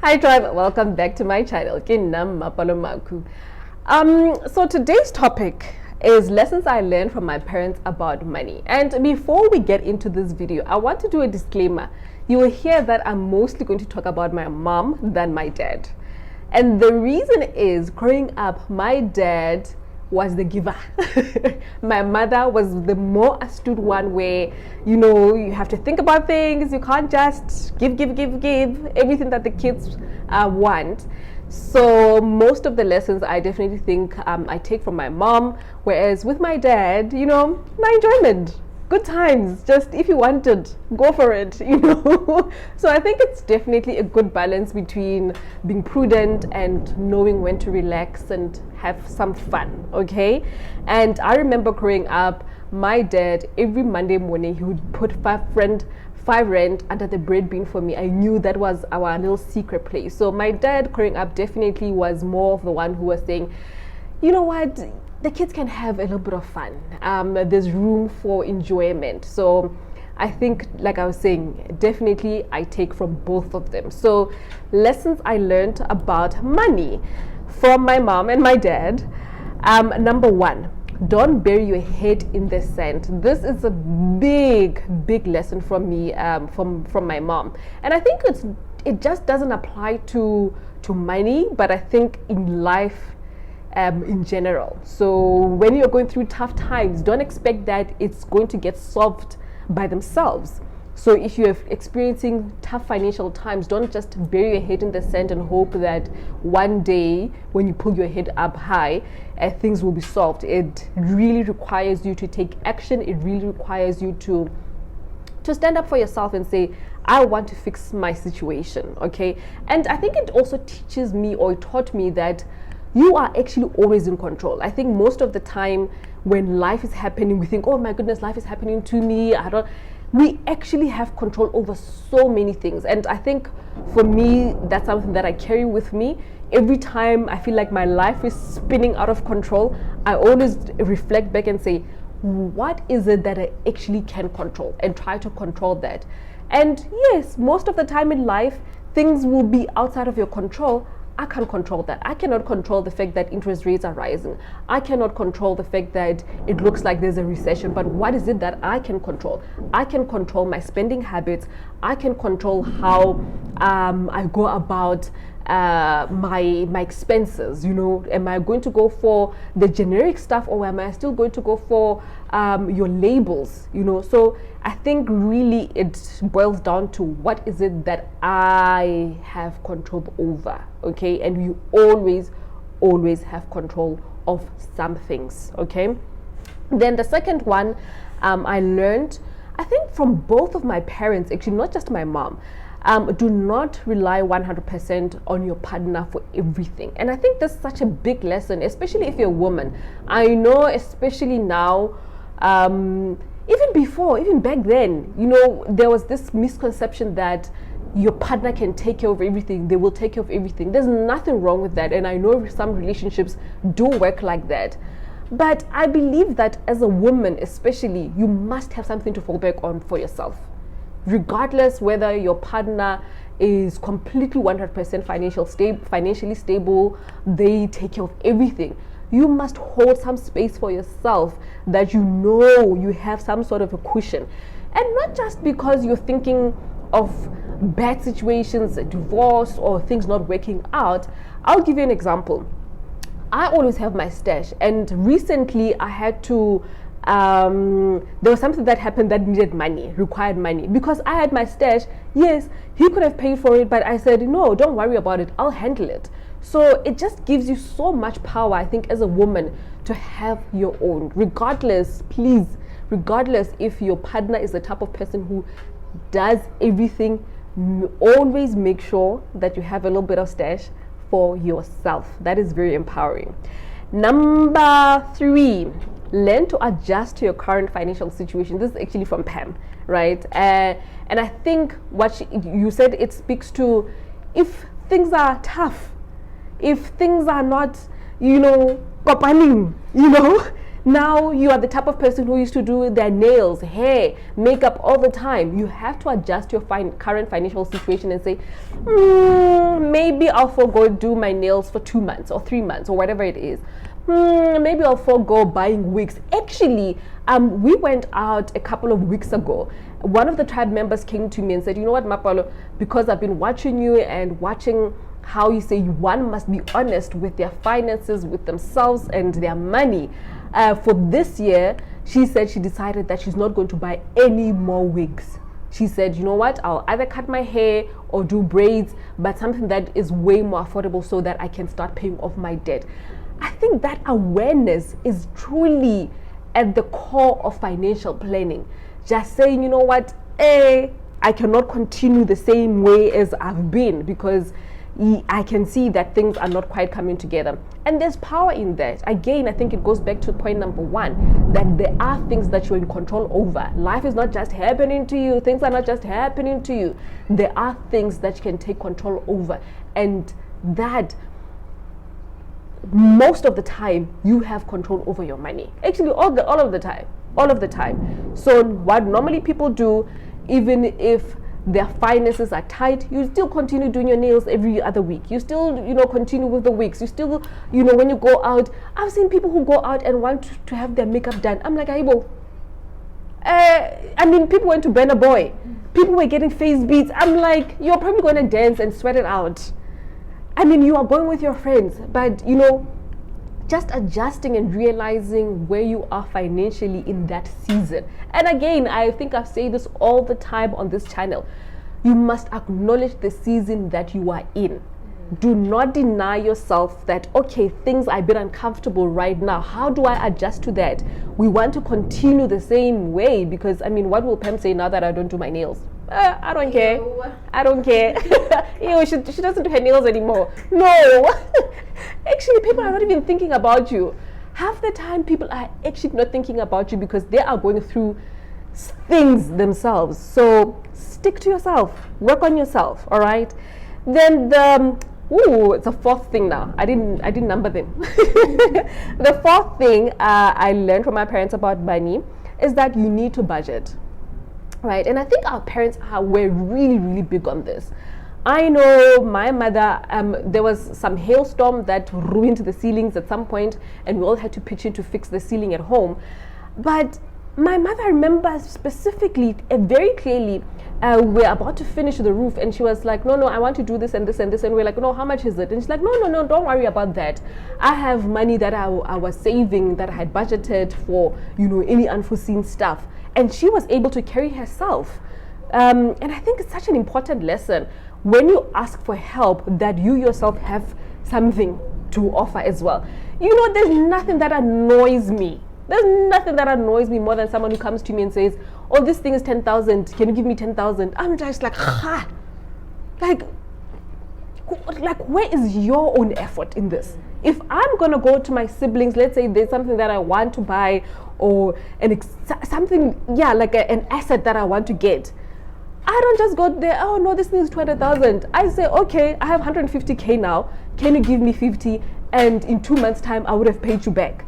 Hi tribe, welcome back to my channel. So today's topic is lessons I learned from my parents about money. And before we get into this video, I want to do a disclaimer. You will hear that I'm mostly going to talk about my mom than my dad. And the reason is, growing up, my dad was the giver. My mother was the more astute one, where you have to think about things. You can't just give everything that the kids want. So most of the lessons I definitely think I take from my mom, whereas with my dad, my enjoyment, good times, just if you want it, go for it. So I think it's definitely a good balance between being prudent and knowing when to relax and have some fun. Okay. And I remember growing up, my dad, every Monday morning, he would put five rand under the bread bin for me. I knew that was our little secret place. So my dad growing up definitely was more of the one who was saying, you know what, the kids can have a little bit of fun. There's room for enjoyment. So I think, like I was saying, definitely I take from both of them. So lessons I learned about money from my mom and my dad. Number one, don't bury your head in the sand. This is a big lesson from me, from my mom. And I think it just doesn't apply to money, but I think in life in general. So when you're going through tough times, don't expect that it's going to get solved by themselves. So if you're experiencing tough financial times, don't just bury your head in the sand and hope that one day when you pull your head up high, things will be solved. It really requires you to take action. It really requires you to stand up for yourself and say, I want to fix my situation. Okay. And I think it also teaches me, or it taught me, that you are actually always in control. I think most of the time when life is happening, we think, oh my goodness, life is happening to me. We actually have control over so many things. And I think for me, that's something that I carry with me. Every time I feel like my life is spinning out of control, I always reflect back and say, what is it that I actually can control, and try to control that. And yes, most of the time in life, things will be outside of your control. I can't control that. I cannot control the fact that interest rates are rising. I cannot control the fact that it looks like there's a recession. But what is it that I can control? I can control my spending habits. I can control how I go about my expenses. Am I going to go for the generic stuff, or am I still going to go for your labels? So I think really it boils down to, what is it that I have control over? Okay. And you always have control of some things. Okay. Then the second one, I learned, I think from both of my parents, actually, not just my mom. Do not rely 100% on your partner for everything. And I think that's such a big lesson, especially if you're a woman. I know, especially now, even back then, there was this misconception that your partner can take care of everything. They will take care of everything. There's nothing wrong with that. And I know some relationships do work like that. But I believe that as a woman, especially, you must have something to fall back on for yourself. Regardless whether your partner is completely 100% financially stable, they take care of everything. You must hold some space for yourself, that you have some sort of a cushion. And not just because you're thinking of bad situations, divorce, or things not working out. I'll give you an example. I always have my stash, and recently I had to there was something that happened that required money, because I had my stash. Yes, he could have paid for it, but I said, no, don't worry about it, I'll handle it. So it just gives you so much power, I think, as a woman, to have your own, regardless if your partner is the type of person who does everything. Always make sure that you have a little bit of stash for yourself. That is very empowering. Number 3, learn to adjust to your current financial situation. This is actually from Pam, right? And I think what you said, it speaks to, if things are tough, if things are not, kopaning, Now you are the type of person who used to do their nails, hair, makeup all the time. You have to adjust your current financial situation and say, maybe I'll forgo do my nails for 2 months or 3 months or whatever it is. Maybe I'll forgo buying wigs. Actually, we went out a couple of weeks ago. One of the tribe members came to me and said, you know what, Mapalo, because I've been watching you and watching how you say one must be honest with their finances, with themselves and their money. For this year, she said she decided that she's not going to buy any more wigs. She said, you know what, I'll either cut my hair or do braids, but something that is way more affordable so that I can start paying off my debt. I think that awareness is truly at the core of financial planning. Just saying, you know what, I cannot continue the same way as I've been because I can see that things are not quite coming together. And there's power in that. Again, I think it goes back to point number one, that there are things that you're in control over. Life is not just happening to you. Things are not just happening to you. There are things that you can take control over. And that most of the time you have control over your money. Actually, all of the time. So what normally people do, even if their finances are tight, you still continue doing your nails every other week. You still, continue with the wigs. You still, when you go out, I've seen people who go out and want to have their makeup done. I'm like, Aibo. People went to Burna Boy. People were getting face beads. I'm like, you're probably going to dance and sweat it out. You are going with your friends, but just adjusting and realizing where you are financially in that season. And again, I think I've said this all the time on this channel. You must acknowledge the season that you are in. Do not deny yourself that, okay, things are a bit uncomfortable right now. How do I adjust to that? We want to continue the same way because, what will Pam say now that I don't do my nails? I don't care. I don't care. She doesn't do her nails anymore. No. Actually, people are not even thinking about you. Half the time, people are actually not thinking about you because they are going through things themselves. So stick to yourself. Work on yourself. All right. Then it's a fourth thing now. I didn't number them. The fourth thing I learned from my parents about money is that you need to budget. Right, and I think our parents were really, really big on this. I know my mother, there was some hailstorm that ruined the ceilings at some point, and we all had to pitch in to fix the ceiling at home. But my mother remembers specifically, very clearly, we're about to finish the roof, and she was like, no, I want to do this and this and this. And we're like, no, how much is it? And she's like, no, don't worry about that. I have money that I was saving, that I had budgeted for, any unforeseen stuff. And she was able to carry herself. And I think it's such an important lesson when you ask for help that you yourself have something to offer as well. There's nothing that annoys me. There's nothing that annoys me more than someone who comes to me and says, oh, this thing is 10,000. Can you give me 10,000? I'm just like, ha! Like, where is your own effort in this? If I'm going to go to my siblings, let's say there's something that I want to buy or something, like an asset that I want to get, I don't just go there, oh no, this thing is 200,000. I say, okay, I have 150K now. Can you give me 50? And in 2 months' time, I would have paid you back.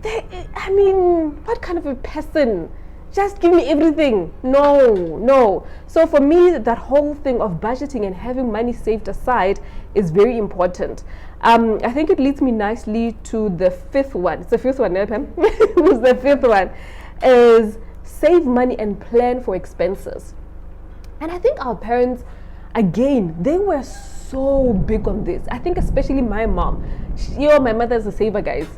What kind of a person? Just give me everything. No. So for me, that whole thing of budgeting and having money saved aside is very important. I think it leads me nicely to the fifth one. It's the fifth one, Pam. Who's the fifth one? Is save money and plan for expenses. And I think our parents, again, they were so big on this. I think especially my mom. My mother is a saver, guys.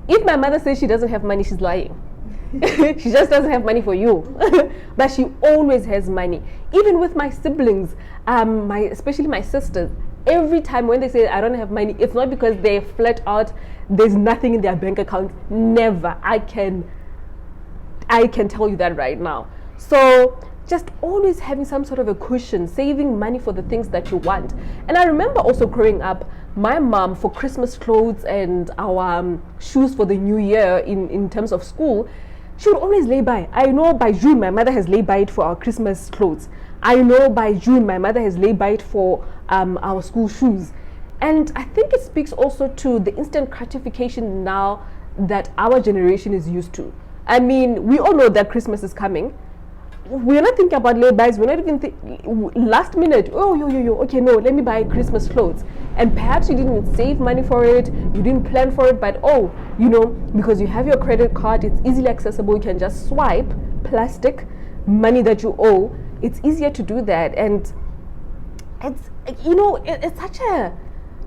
If my mother says she doesn't have money, she's lying. She just doesn't have money for you. But she always has money. Even with my siblings, especially my sisters, every time when they say I don't have money, it's not because they flat out, there's nothing in their bank account. Never. I can tell you that right now. So just always having some sort of a cushion, saving money for the things that you want. And I remember also growing up, my mom, for Christmas clothes and our shoes for the new year in terms of school, she would always lay by. I know by June my mother has laid by it for our Christmas clothes. I know by June my mother has laid by it for our school shoes. And I think it speaks also to the instant gratification now that our generation is used to. We all know that Christmas is coming. we're not thinking about laybys. We're not even last minute. Oh, okay, no, let me buy Christmas clothes. And perhaps you didn't even save money for it. You didn't plan for it, but because you have your credit card, it's easily accessible. You can just swipe plastic money that you owe. It's easier to do that, and it's such a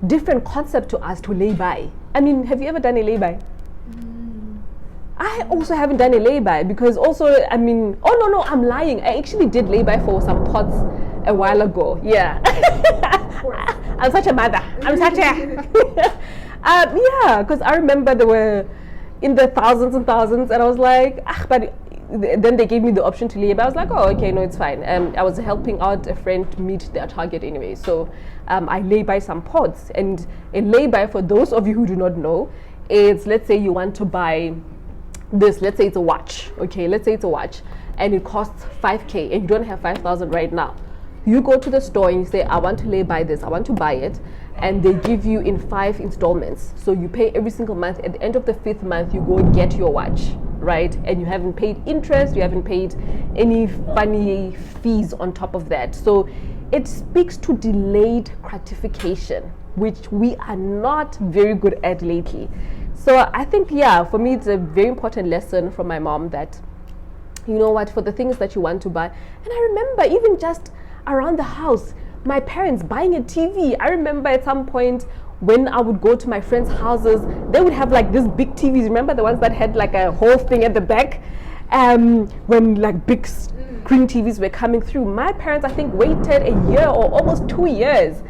different concept to us to lay-by. I mean, have you ever done a lay-by? I also haven't done a lay-by because I'm lying. I actually did lay-by for some pots a while ago. Yeah. I'm such a mother. I'm such a because I remember they were in the thousands and thousands, and I was like, but then they gave me the option to lay-by. I was like, oh, okay, no, it's fine. I was helping out a friend meet their target anyway, so I lay-by some pots. And a lay-by, for those of you who do not know, is, let's say you want to buy this, let's say it's a watch, okay, let's say it's a watch, and it costs 5k, and you don't have 5,000 right now. You go to the store and you say, I want to lay-by this, I want to buy it, and they give you in 5 installments. So you pay every single month. At the end of the 5th month, you go get your watch, right? And you haven't paid interest, you haven't paid any funny fees on top of that. So it speaks to delayed gratification, which we are not very good at lately. So I think, for me, it's a very important lesson from my mom that, you know what, for the things that you want to buy. And I remember even just around the house, my parents buying a TV. I remember at some point when I would go to my friends' houses, they would have like these big TVs. Remember the ones that had like a whole thing at the back? When like big screen TVs were coming through. My parents, I think, waited a year or almost 2 years.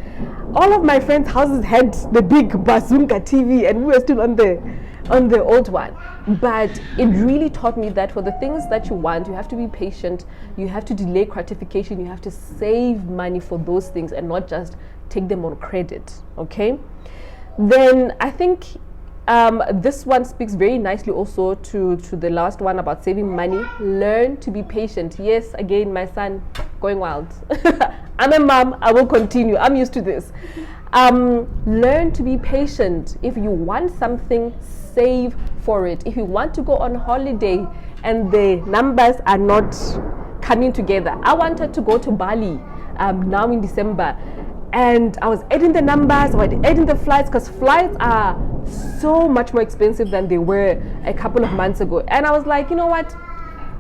All of my friends' houses had the big bazooka TV, and we were still on the old one. But it really taught me that for the things that you want, you have to be patient, you have to delay gratification, you have to save money for those things and not just take them on credit. Okay, then I think this one speaks very nicely also to the last one about saving money. Learn to be patient. Yes, again, my son going wild. I'm a mom, I will continue, I'm used to this. Learn to be patient. If you want something, save for it. If you want to go on holiday and the numbers are not coming together. I wanted to go to Bali now in December, and I was adding the numbers, I was adding the flights, because flights are so much more expensive than they were a couple of months ago. And I was like, you know what,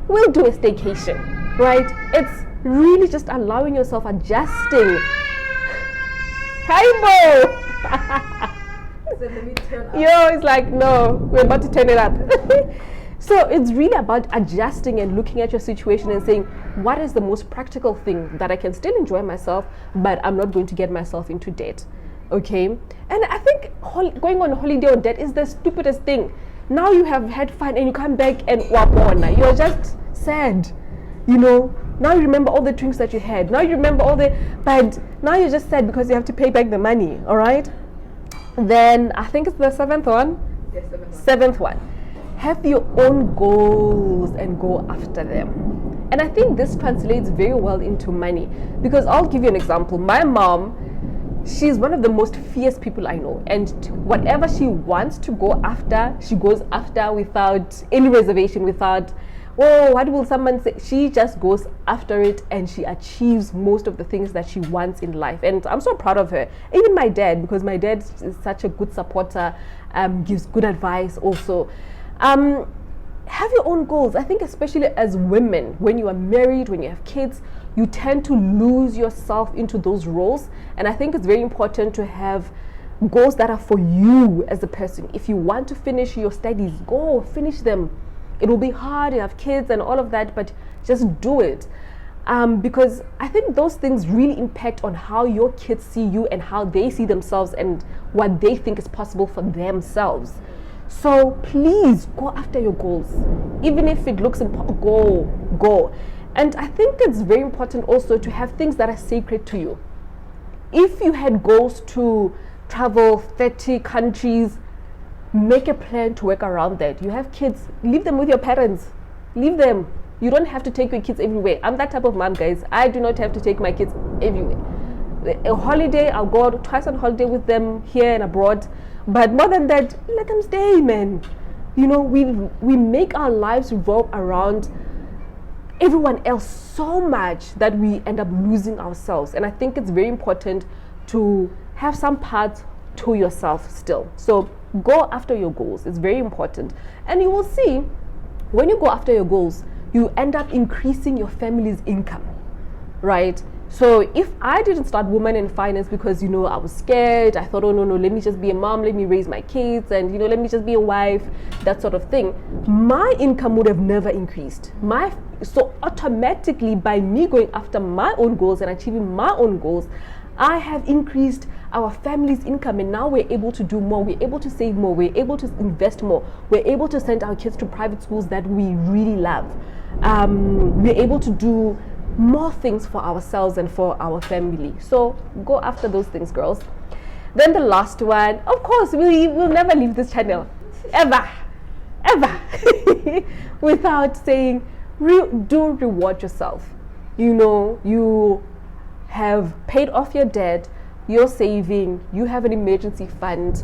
we'll do a staycation, right? It's really just allowing yourself, adjusting. Hi, Bo. So let me turn up. It's like, no, we're about to turn it up. So it's really about adjusting and looking at your situation and saying, what is the most practical thing that I can still enjoy myself, but I'm not going to get myself into debt. Okay? And I think going on holiday on debt is the stupidest thing. Now you have had fun and you come back and wapona. You're just sad. Now you remember all the drinks that you had. Now you remember but now you're just sad because you have to pay back the money. All right? Then I think it's the 7th one. Yes, 7th one. Have your own goals and go after them. And I think this translates very well into money, because I'll give you an example. My mom, she's one of the most fierce people I know, and whatever she wants to go after, she goes after without any reservation, without, oh, what will someone say? She just goes after it, and she achieves most of the things that she wants in life. And I'm so proud of her. Even my dad, because my dad is such a good supporter, gives good advice also. Have your own goals. I think especially as women, when you are married, when you have kids, you tend to lose yourself into those roles. And I think it's very important to have goals that are for you as a person. If you want to finish your studies, go finish them. It will be hard, you have kids and all of that, but just do it. Because I think those things really impact on how your kids see you and how they see themselves and what they think is possible for themselves. So please go after your goals. Even if it looks impossible, go. And I think it's very important also to have things that are sacred to you. If you had goals to travel 30 countries, make a plan to work around that. You have kids, leave them with your parents. Leave them. You don't have to take your kids everywhere. I'm that type of mom, guys. I do not have to take my kids everywhere. A holiday, I'll go out twice on holiday with them here and abroad. But more than that, let them stay, man. We make our lives revolve around everyone else so much that we end up losing ourselves. And I think it's very important to have some parts to yourself still. So go after your goals. It's very important. And you will see, when you go after your goals, you end up increasing your family's income, right? So if I didn't start Women in Finance because, you know, I was scared, I thought, oh no, let me just be a mom, let me raise my kids, and, you know, let me just be a wife, that sort of thing, my income would have never increased. So automatically, by me going after my own goals and achieving my own goals, I have increased our family's income, and now we're able to do more, we're able to save more, we're able to invest more, we're able to send our kids to private schools that we really love. We're able to do more things for ourselves and for our family. So go after those things, girls. Then the last one, of course, we will never leave this channel ever without saying, do reward yourself. You know, you have paid off your debt, you're saving, you have an emergency fund,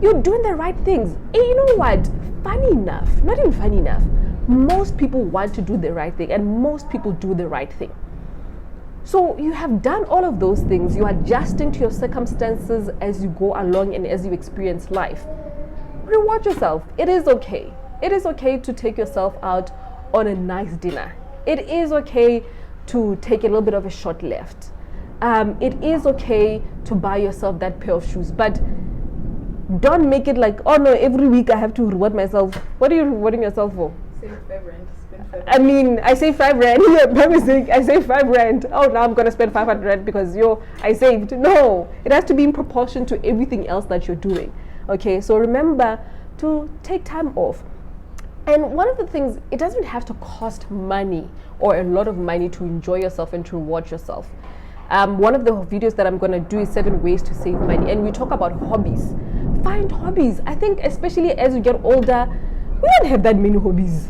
you're doing the right things. And you know what, funny enough, not even funny enough, most people want to do the right thing, and most people do the right thing. So you have done all of those things, you're adjusting to your circumstances as you go along and as you experience life. Reward yourself. It is okay. It is okay to take yourself out on a nice dinner. It is okay to take a little bit of a short left. It is okay to buy yourself that pair of shoes, but don't make it like, oh no, every week I have to reward myself. What are you rewarding yourself for? Save 5 rand, spend 5 rand. I mean, I say 5 rand. Yeah, by mistake, I say 5 rand. Oh, now I'm gonna spend 500 rand because I saved. No, it has to be in proportion to everything else that you're doing. Okay, so remember to take time off. And one of the things, it doesn't have to cost money or a lot of money to enjoy yourself and to reward yourself. One of the videos that I'm going to do is 7 ways to save money, and we talk about hobbies. Find hobbies. I think especially as you get older, we don't have that many hobbies.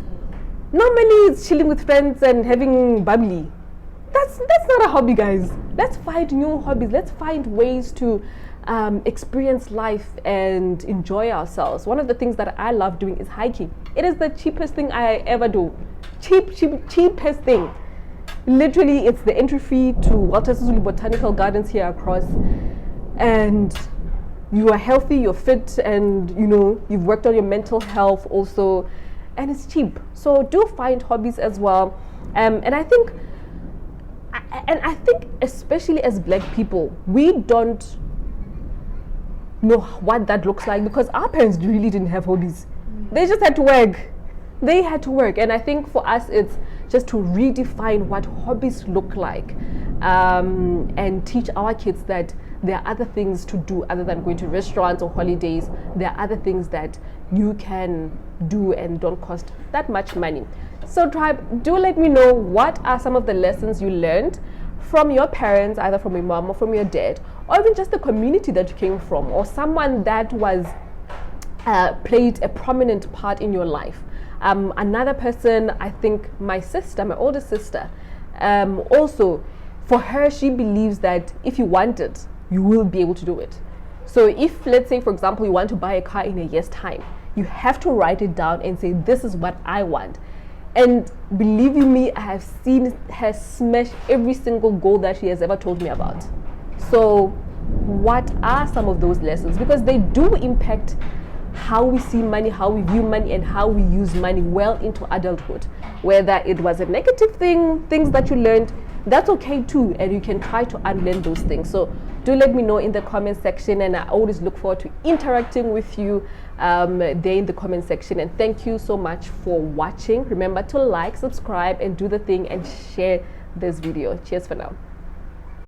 Normally it's chilling with friends and having bubbly. That's not a hobby, guys. Let's find new hobbies. Let's find ways to experience life and enjoy ourselves. One of the things that I love doing is hiking. It is the cheapest thing I ever do. Cheapest thing. Literally, it's the entry fee to Walter Sisulu Botanical Gardens here across, and you are healthy, you're fit, and you know you've worked on your mental health also, and it's cheap. So do find hobbies as well. And I think especially as Black people, we don't know what that looks like because our parents really didn't have hobbies. They just had to work. They had to work, and I think for us it's just to redefine what hobbies look like, and teach our kids that there are other things to do other than going to restaurants or holidays. There are other things that you can do and don't cost that much money. So tribe, do let me know what are some of the lessons you learned from your parents, either from your mom or from your dad, or even just the community that you came from, or someone that was played a prominent part in your life. Another person, I think my sister, my older sister, also, for her, she believes that if you want it, you will be able to do it. So if, let's say, for example, you want to buy a car in a year's time, you have to write it down and say, this is what I want. And believe you me, I have seen her smash every single goal that she has ever told me about. So what are some of those lessons? Because they do impact how we see money, how we view money, and how we use money well into adulthood. Whether it was a negative thing, things that you learned, that's okay too, and you can try to unlearn those things. So do let me know in the comment section, and I always look forward to interacting with you there in the comment section. And thank you so much for watching. Remember to like, subscribe, and do the thing and share this video. Cheers for now.